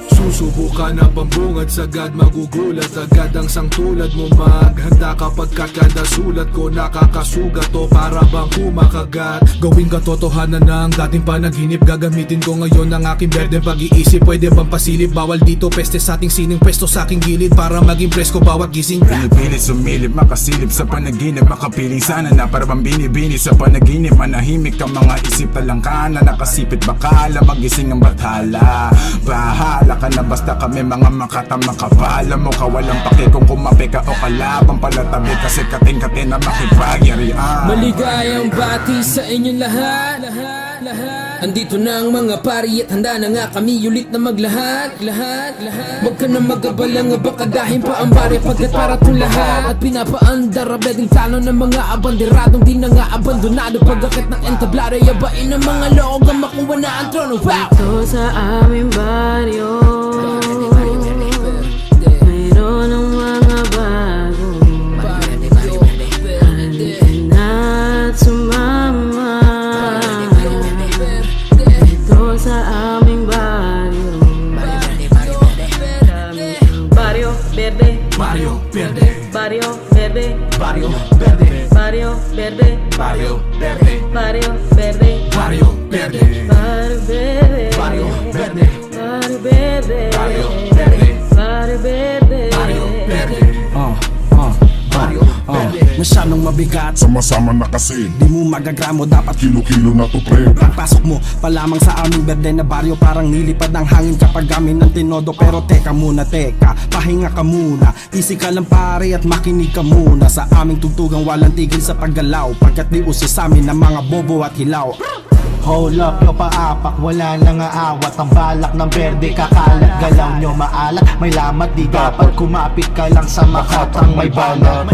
Susubukan na pambungad, sagad magugulat agad ang sangtulad mo. Maghanda kapag kada sulat ko nakakasugat o para bang kumakagat. Gawing katotohanan na ang dating panaginip. Gagamitin ko ngayon ang aking berdeng pag-iisip. Pwede bang pasilip? Bawal dito peste sa ating sining pwesto sa aking gilid para maging presko bawat gising. Pinipilit sumilip, makasilip sa panaginip. Makapiling sana na para bang binibini sa panaginip. Manahimik ang mga isip talangkana. Nakasipit bakala, magising ang bathala. Bahala ka na basta kami mga makatama ka pa. Alam mo kawalang pake kung kumape ka o kalabang palatabi. Kasi kating-kating na makipagyarian. Maligayang bati sa inyong lahat. Andito na ang mga pari at handa na nga kami ulit na maglahat. Huwag ka na mag-abala nga baka dahin pa ang bari pagkat para itong lahat. At pinapaandar abeding talo ng mga abanderadong di na nga abandonado. Pagkakit ng entablado yabain ng mga loog ang makuha na ang trono. Wow! Dito sa aming baryo mayroon ng mga bago. Halika na't sumama dito sa aming baryo. Barrio Verde, Barrio Verde, Barrio Verde, Barrio Verde, Barrio Verde, Barrio Verde, Barrio Verde, Barrio Verde, Barrio Verde, Barrio Verde, Barrio Verde, Barrio Verde, Barrio Verde, Barrio Verde, Barrio Verde. Masyadong mabigat, Sama-sama na kasi, di mo magagramo, dapat kilo-kilo na to pre. pagpasok mo pa lamang sa aming berde na baryo. Parang nilipad ng hangin kapag amin ng tinodo. Pero teka muna, pahinga ka muna. Easy ka lang pare at makinig ka muna. Sa aming tugtugang walang tigil sa paggalaw, pagkat di uso sa amin ng mga bobo at hilaw. Hold up, yo paapak, wala nang aawat. Ang balak ng berde, kakalat, galaw nyo maalat. May lamat, di dapat kumapit ka lang sa makatang may banat.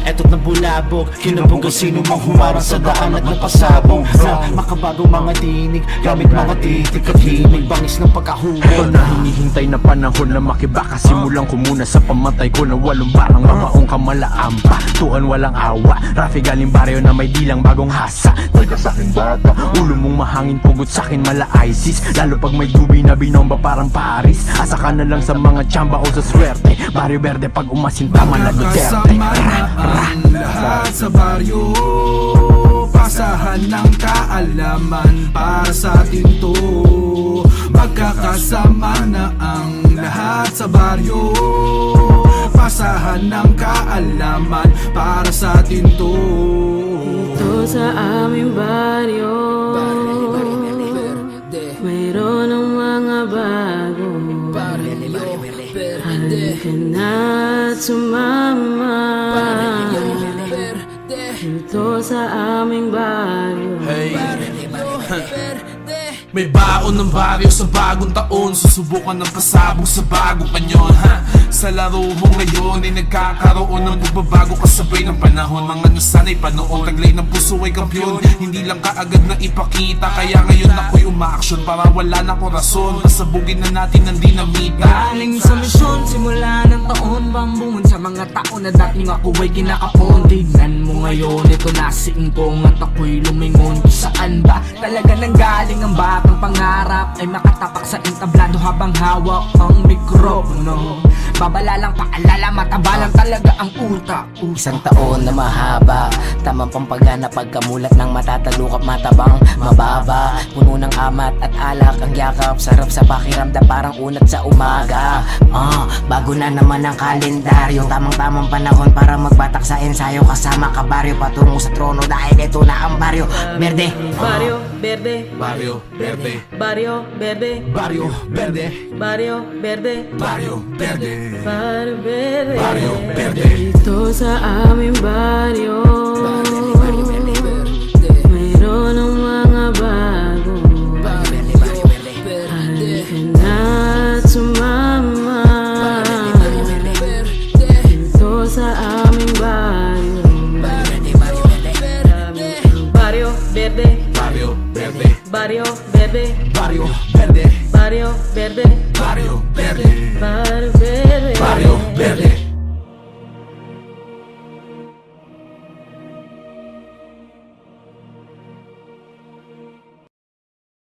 Eto't na bulabog, kinabog ang sino mang humarang sa daan at napasabog. Sa makabagong mga tinig, gamit mga titik at himig, bangis ng pagkahubog. Ito na hinihintay na panahon na makibaka. Simulan ko muna sa pamatay ko na walong barang mabaong kamalaan pa. Tuan walang awa, Rafi galing baryo na may dilang bagong hasa. Teka sa'kin bata, ulo mong mahangin pugot sa'kin mala ISIS. Lalo pag may dubi na binomba parang Paris. Asa ka na lang sa mga tsamba o sa swerte. Barrio Verde pag umasinta man na Duterte. Magkakasama na ang lahat sa baryo. Pasahan ng kaalaman para sa atin to. Magkakasama na ang lahat sa baryo. Pasahan ng kaalaman para sa atin to. dito sa aming baryo mayroon ng mga bago. Halika na't sumama dito sa aming baryo. May baon ng baryo sa bagong taon. Susubukan ng pasabog sa bagong panyon. Sa laro mo ngayon ay nagkakaroon ng pagbabago kasabay ng panahon. Mga nasanay panoon, taglay ng puso ay kampiyon. Hindi lang kaagad na ipakita, kaya ngayon ako'y umaaksyon para wala na ko rason. Pasabugin na natin ang dinamita. Galing sa misyon, simula ng taon bambungan sa mga taon na dating ako ay kinakapon. Tignan mo ngayon, ito na si Ingkong at ako'y lumingon. Saan ba talaga nanggaling ang batang pangarap ay makatapak sa entablado habang hawak ang mikropono. Babala lang paalala, mataba lang talaga ang utak. Isang taon na mahaba, tamang pampagana pagkamulat ng matatalukap matabang mababa. Puno ng amat at alak ang yakap, sarap sa pakiramdam parang unat sa umaga. Bago na naman ang kalendaryo, tamang-tamang panahon para magbatak sa ensayo. Kasama ka baryo patungo sa trono dahil ito na ang baryo Verde. Barrio Verde, Barrio Verde, Barrio Verde, Barrio Verde, Barrio Verde, Barrio Verde, Barrio Verde, Barrio Verde. dito sa aming baryo mayroon ng mga bago. Halika na't sumama dito sa aming baryo. Barrio Verde, Barrio Verde, Barrio Verde, Barrio Verde, Barrio Verde, Barrio Verde, Barrio Verde, Barrio Verde.